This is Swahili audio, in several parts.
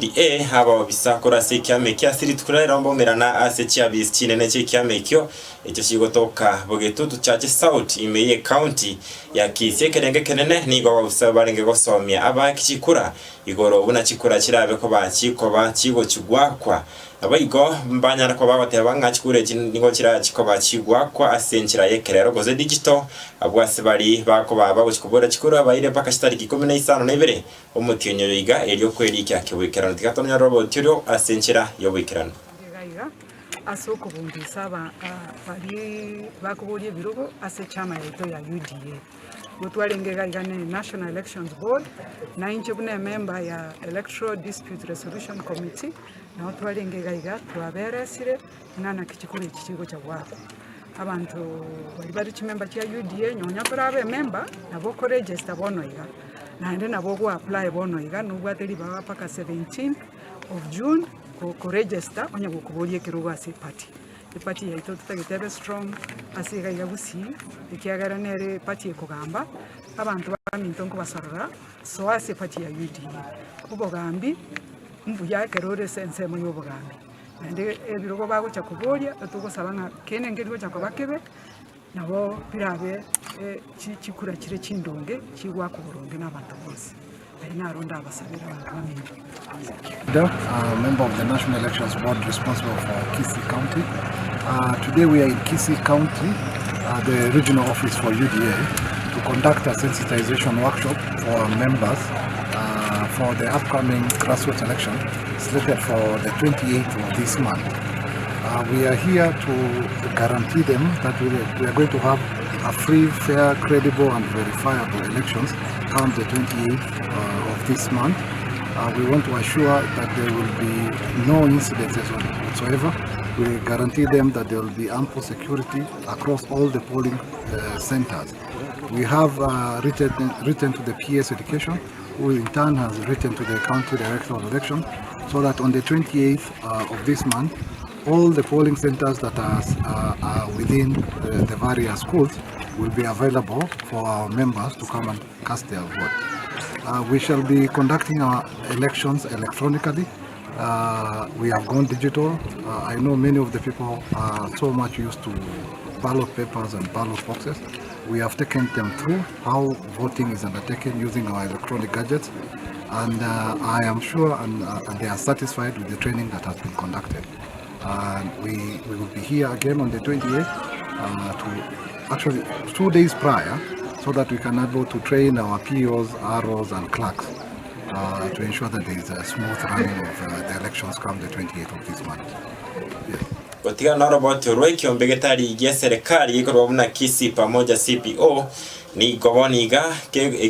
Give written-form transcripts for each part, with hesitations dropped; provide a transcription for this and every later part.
UDA haba bisakora se Ekiama kiasiri tukurera merana ase chiabis chinene che Ekiama kyo echo shigotoka bogetutu chache South imeye county ya Kisii kerenge kenene nigo babusabarenge gosomya abakichikura igoro buna chikura kirabe ko bakikoba kigo kigwakwa abayigo mbanyara ko babateba ngachikure ningo kira kikoba kigwakwa asenchira yekerero goze digital abwase bari bako baba ukubora kikura bayire paka shitariki 15 nebere umutinyo yiga elyo kweri kyakibwikirano tikatonya robotiro asenchira yobwikirano asoko bumbisa bari bakuburiye birugo ase chama yeto ya UDA gutwarengega igane National Elections Board na inche bune member ya Electoral Dispute Resolution Committee na utwarengega iga twaberesire nana kichikuri kichigo cha wako abantu bari chimember cha UDA nyonya turabe member nabo ko register bono iga nande nabo go apply bono iga nubwateri baba paka 17 of June ko register onya gukuburiye kirugo ase party yaito tutagitebe strong asiga yabusi ikiagara nere party ekogamba abantu bamintonko basarura so ase party ya UDA kubogambi mbuya kerore sense mu yobogambi ande ebirogo bago chakuboria tukosabanga kene ngerigo chakobakebe nabo birabe chikura kire chindonge kigwa kuburonge n'abantu bose Member of the National Elections Board responsible for Kisii County. Today we are in Kisii County, the regional office for UDA, to conduct a sensitization workshop for our members for the upcoming grassroots election slated for the 28th of this month. We are here to guarantee them that we are going to have a free, fair, credible and verifiable elections come the 28th of this month. We want to assure that there will be no incidences whatsoever. We guarantee them that there will be ample security across all the polling centers. We have written to the PS Education, who in turn has written to the County Director of Election, so that on the 28th of this month, all the polling centers that are within the various schools will be available for our members to come and cast their vote. We shall be conducting our elections electronically. We have gone digital. I know many of the people are so much used to ballot papers and ballot boxes. We have taken them through how voting is undertaken using our electronic gadgets, and I am sure and they are satisfied with the training that has been conducted. And we will be here again on the 28th to actually 2 days prior, so that we can able to train our POs, ROs and clerks to ensure that there is a smooth running of the elections come the 28th of this month. Yes. Katika naroboti roiki mbegetari ya serikali ikorwa buna Kisii pamoja CPO ni goboniga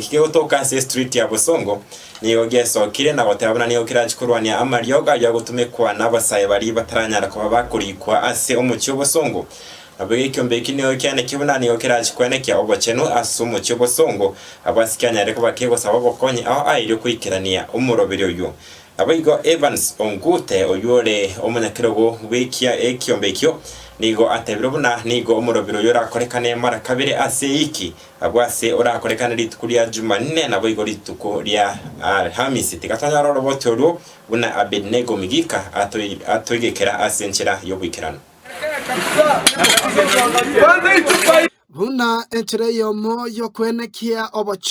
kigotoka se street ya Bosongo ni ogeso kire na gotabana ni okira chikurwania amaryoga ya gutumekwa n'abasaye bari bataranyara ko bakurikwa ase umucyo Bosongo abege kyombeki ni okyane kibuna ni okira chikwenekya Obochori asumu cyo Bosongo abasikanya reko bakego sababo konye aho ayire kwikirania umurobero yo abayigo Evans Ongute oyore omunyakirogo wekia ekyombekyo nigo atebirobuna nigo umurobiro yorakorekane mara kabere ase iki abwase orakorekane litukulia Jumanne naboyigo litukulia Alhamisi tikatanya roboti oru buna Abednego Migika atoyegekera asenchera yobwikirano buna entere yomo yokwenekia Obochori